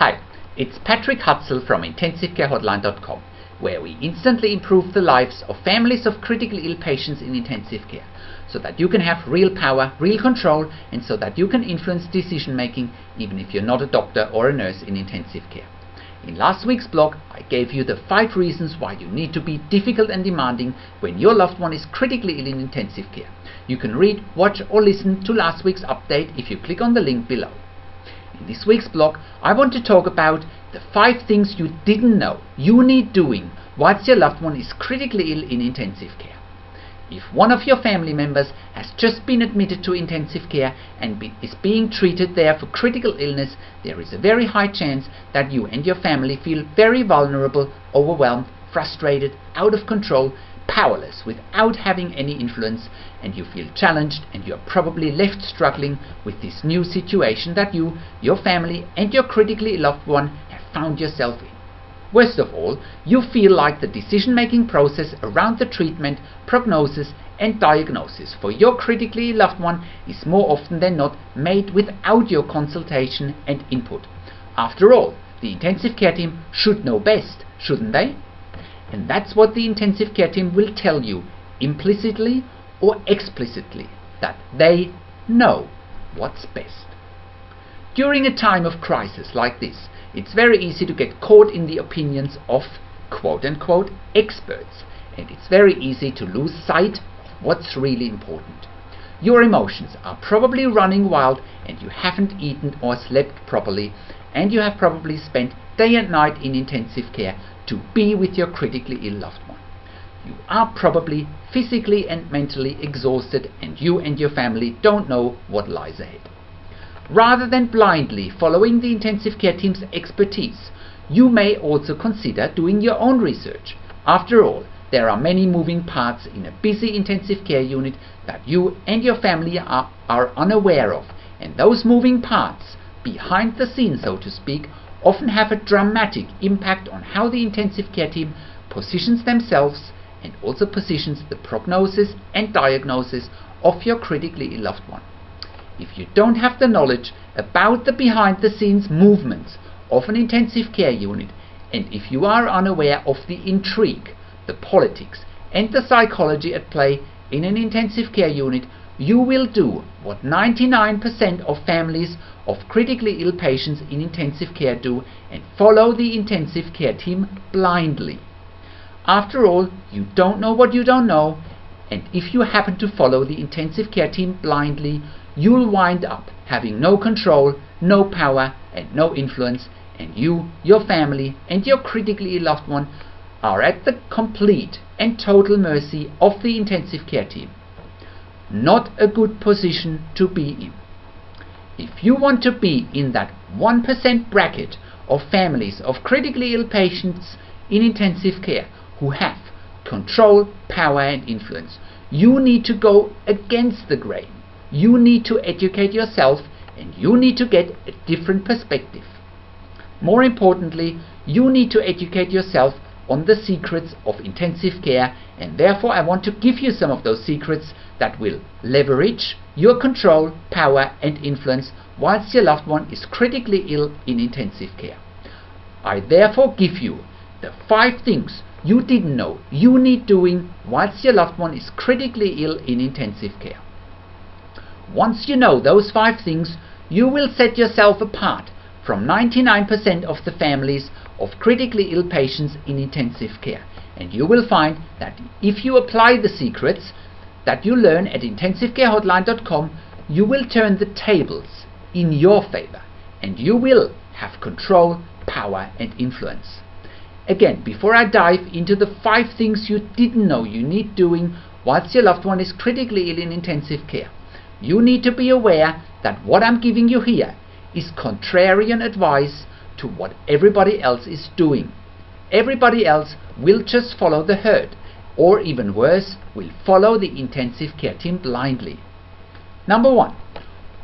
Hi, it's Patrik from IntensiveCareHotline.com, where we instantly improve the lives of families of critically ill patients in intensive care, so that you can have real power, real control, and so that you can influence decision making even if you're not a doctor or a nurse in intensive care. In last week's blog, I gave you the 5 reasons why you need to be difficult and demanding when your loved one is critically ill in intensive care. You can read, watch or listen to last week's update if you click on the link below. In this week's blog, I want to talk about the 5 things you didn't know you need doing whilst your loved one is critically ill in intensive care. If one of your family members has just been admitted to intensive care and is being treated there for critical illness, there is a very high chance that you and your family feel very vulnerable, overwhelmed, frustrated, out of control, powerless, without having any influence, and you feel challenged and you are probably left struggling with this new situation that you, your family and your critically ill loved one have found yourself in. Worst of all, you feel like the decision-making process around the treatment, prognosis and diagnosis for your critically ill loved one is more often than not made without your consultation and input. After all, the intensive care team should know best, shouldn't they? And that's what the intensive care team will tell you, implicitly or explicitly, that they know what's best. During a time of crisis like this, it's very easy to get caught in the opinions of quote-unquote experts, and it's very easy to lose sight of what's really important. Your emotions are probably running wild, and you haven't eaten or slept properly, and you have probably spent day and night in intensive care to be with your critically ill loved one. You are probably physically and mentally exhausted, and you and your family don't know what lies ahead. Rather than blindly following the intensive care team's expertise, you may also consider doing your own research. After all, there are many moving parts in a busy intensive care unit that you and your family are unaware of, and those moving parts, behind the scenes so to speak, often have a dramatic impact on how the intensive care team positions themselves and also positions the prognosis and diagnosis of your critically ill loved one. If you don't have the knowledge about the behind-the-scenes movements of an intensive care unit, and if you are unaware of the intrigue, the politics and the psychology at play in an intensive care unit, you will do what 99% of families of critically ill patients in intensive care do, and follow the intensive care team blindly. After all, you don't know what you don't know, and if you happen to follow the intensive care team blindly, you'll wind up having no control, no power and no influence, and you, your family and your critically ill loved one are at the complete and total mercy of the intensive care team. Not a good position to be in. If you want to be in that 1% bracket of families of critically ill patients in intensive care who have control, power and influence, you need to go against the grain. You need to educate yourself, and you need to get a different perspective. More importantly, you need to educate yourself on the secrets of intensive care, and therefore I want to give you some of those secrets that will leverage your control, power and influence whilst your loved one is critically ill in intensive care. I therefore give you the 5 things you didn't know you need doing whilst your loved one is critically ill in intensive care. Once you know those 5 things, you will set yourself apart from 99% of the families of critically ill patients in intensive care, and you will find that if you apply the secrets that you learn at IntensiveCareHotline.com, you will turn the tables in your favor, and you will have control, power and influence. Again, before I dive into the 5 things you didn't know you need doing whilst your loved one is critically ill in intensive care, you need to be aware that what I'm giving you here is contrarian advice to what everybody else is doing. Everybody else will just follow the herd, or even worse, will follow the intensive care team blindly. Number 1.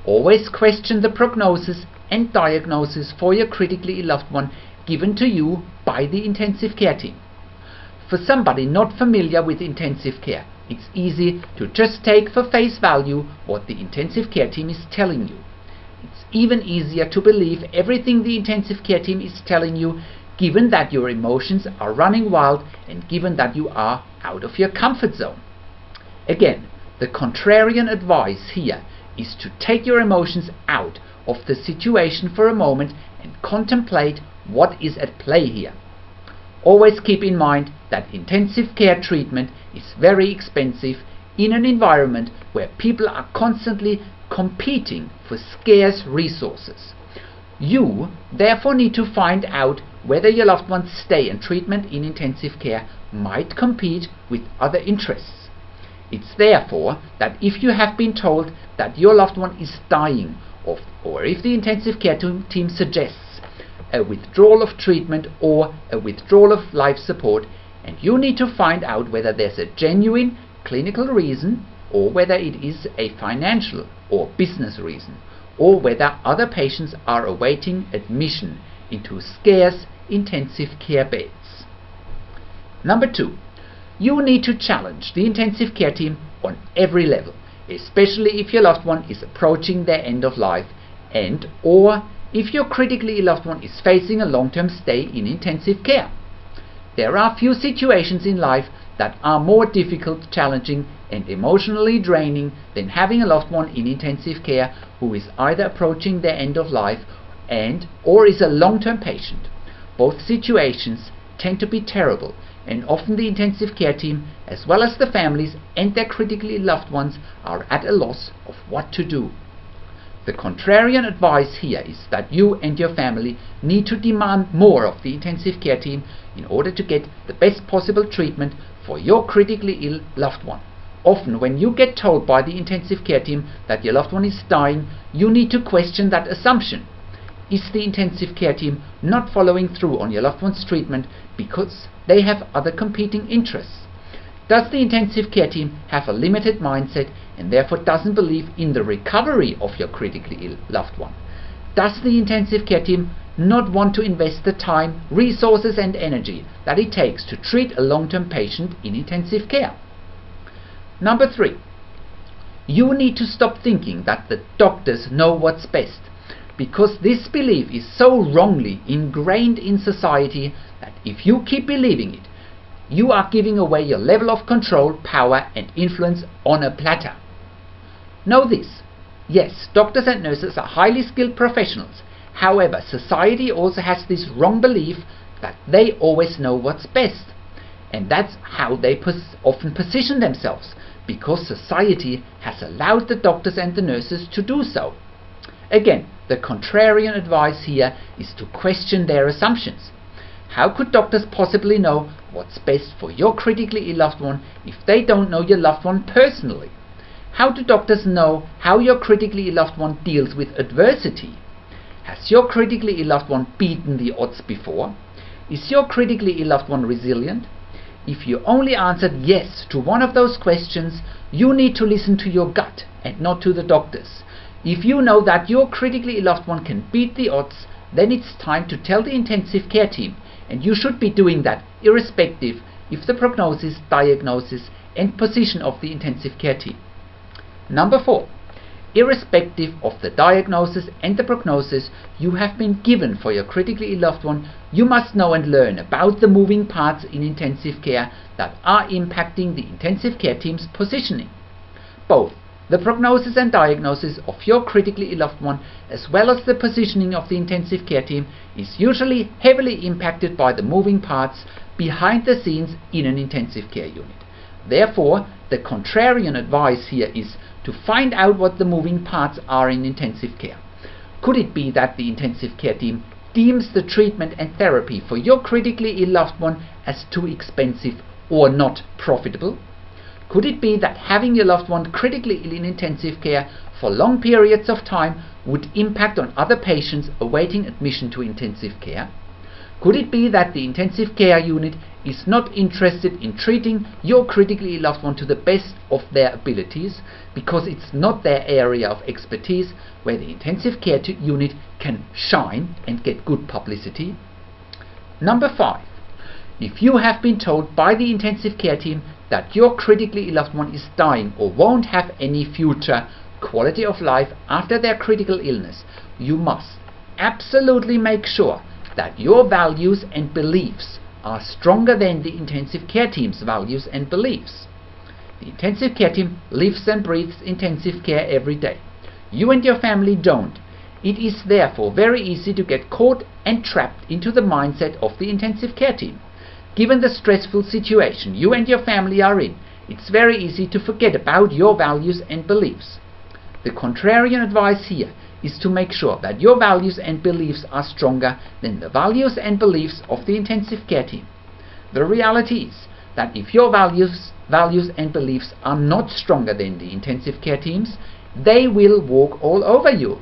Always question the prognosis and diagnosis for your critically ill loved one given to you by the intensive care team. For somebody not familiar with intensive care, it's easy to just take for face value what the intensive care team is telling you. It's even easier to believe everything the intensive care team is telling you, given that your emotions are running wild and given that you are out of your comfort zone. Again, the contrarian advice here is to take your emotions out of the situation for a moment and contemplate what is at play here. Always keep in mind that intensive care treatment is very expensive in an environment where people are constantly competing for scarce resources. You therefore need to find out whether your loved one's stay and treatment in intensive care might compete with other interests. It's therefore that if you have been told that your loved one is dying, or if the intensive care team suggests a withdrawal of treatment or a withdrawal of life support, and you need to find out whether there's a genuine clinical reason or whether it is a financial or business reason, or whether other patients are awaiting admission into scarce intensive care beds. Number 2, you need to challenge the intensive care team on every level, especially if your loved one is approaching their end of life and or if your critically ill loved one is facing a long-term stay in intensive care. There are few situations in life that are more difficult, challenging and emotionally draining than having a loved one in intensive care who is either approaching their end of life and or is a long-term patient. Both situations tend to be terrible, and often the intensive care team, as well as the families and their critically ill loved ones, are at a loss of what to do. The contrarian advice here is that you and your family need to demand more of the intensive care team in order to get the best possible treatment for your critically ill loved one. Often when you get told by the intensive care team that your loved one is dying, you need to question that assumption. Is the intensive care team not following through on your loved one's treatment because they have other competing interests? Does the intensive care team have a limited mindset and therefore doesn't believe in the recovery of your critically ill loved one? Does the intensive care team not want to invest the time, resources and energy that it takes to treat a long-term patient in intensive care? Number 3, you need to stop thinking that the doctors know what's best, because this belief is so wrongly ingrained in society that if you keep believing it, you are giving away your level of control, power and influence on a platter. Know this: yes, doctors and nurses are highly skilled professionals. However, society also has this wrong belief that they always know what's best. And that's how they often position themselves, because society has allowed the doctors and the nurses to do so. Again, the contrarian advice here is to question their assumptions. How could doctors possibly know what's best for your critically ill loved one if they don't know your loved one personally? How do doctors know how your critically ill loved one deals with adversity? Has your critically ill loved one beaten the odds before? Is your critically ill loved one resilient? If you only answered yes to one of those questions, you need to listen to your gut and not to the doctors. If you know that your critically ill loved one can beat the odds, then it's time to tell the intensive care team, and you should be doing that irrespective of the prognosis, diagnosis and position of the intensive care team. Number 4, irrespective of the diagnosis and the prognosis you have been given for your critically ill loved one, you must know and learn about the moving parts in intensive care that are impacting the intensive care team's positioning. Both the prognosis and diagnosis of your critically ill loved one, as well as the positioning of the intensive care team, is usually heavily impacted by the moving parts behind the scenes in an intensive care unit. Therefore, the contrarian advice here is to find out what the moving parts are in intensive care. Could it be that the intensive care team deems the treatment and therapy for your critically ill loved one as too expensive or not profitable? Could it be that having your loved one critically ill in intensive care for long periods of time would impact on other patients awaiting admission to intensive care? Could it be that the intensive care unit is not interested in treating your critically ill loved one to the best of their abilities because it's not their area of expertise where the intensive care unit can shine and get good publicity? Number 5. If you have been told by the intensive care team that your critically ill loved one is dying or won't have any future quality of life after their critical illness, you must absolutely make sure that your values and beliefs are stronger than the intensive care team's values and beliefs. The intensive care team lives and breathes intensive care every day. You and your family don't. It is therefore very easy to get caught and trapped into the mindset of the intensive care team. Given the stressful situation you and your family are in, it's very easy to forget about your values and beliefs. The contrarian advice here is to make sure that your values and beliefs are stronger than the values and beliefs of the intensive care team. The reality is that if your values and beliefs are not stronger than the intensive care team's, they will walk all over you,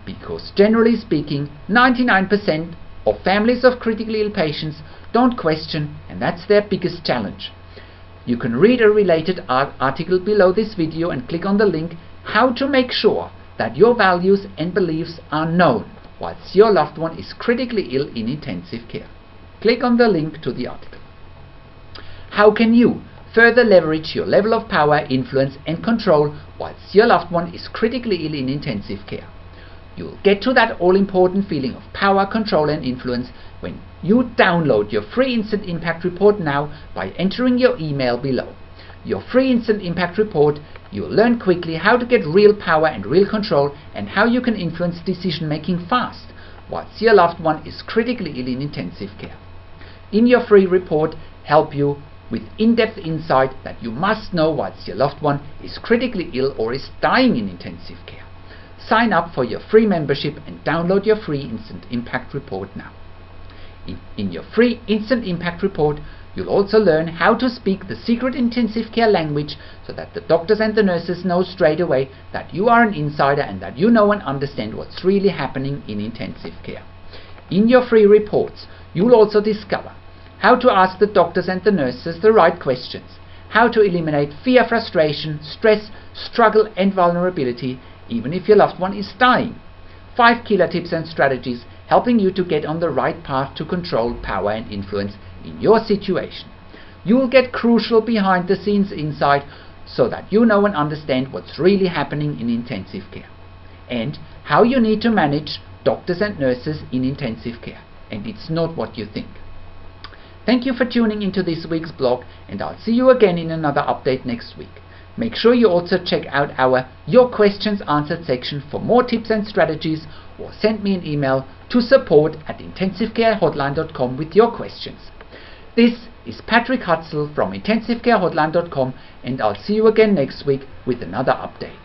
because generally speaking, 99% of families of critically ill patients don't question, and that's their biggest challenge. You can read a related article below this video and click on the link how to make sure that your values and beliefs are known whilst your loved one is critically ill in intensive care. Click on the link to the article. How can you further leverage your level of power, influence and control whilst your loved one is critically ill in intensive care? You'll get to that all-important feeling of power, control and influence when you download your free Instant Impact Report now by entering your email below. Your free Instant Impact Report, you'll learn quickly how to get real power and real control and how you can influence decision making fast whilst your loved one is critically ill in intensive care. In your free report, help you with in-depth insight that you must know whilst your loved one is critically ill or is dying in intensive care. Sign up for your free membership and download your free Instant Impact Report now. In your free Instant Impact Report, you'll also learn how to speak the secret intensive care language so that the doctors and the nurses know straight away that you are an insider and that you know and understand what's really happening in intensive care. In your free reports, you'll also discover how to ask the doctors and the nurses the right questions, how to eliminate fear, frustration, stress, struggle and vulnerability even if your loved one is dying. 5 killer tips and strategies helping you to get on the right path to control, power and influence in your situation. You will get crucial behind the scenes insight so that you know and understand what's really happening in intensive care and how you need to manage doctors and nurses in intensive care, and it's not what you think. Thank you for tuning into this week's blog, and I'll see you again in another update next week. Make sure you also check out our Your Questions Answered section for more tips and strategies, or send me an email to support@intensivecarehotline.com with your questions. This is Patrik Hutzel from intensivecarehotline.com, and I'll see you again next week with another update.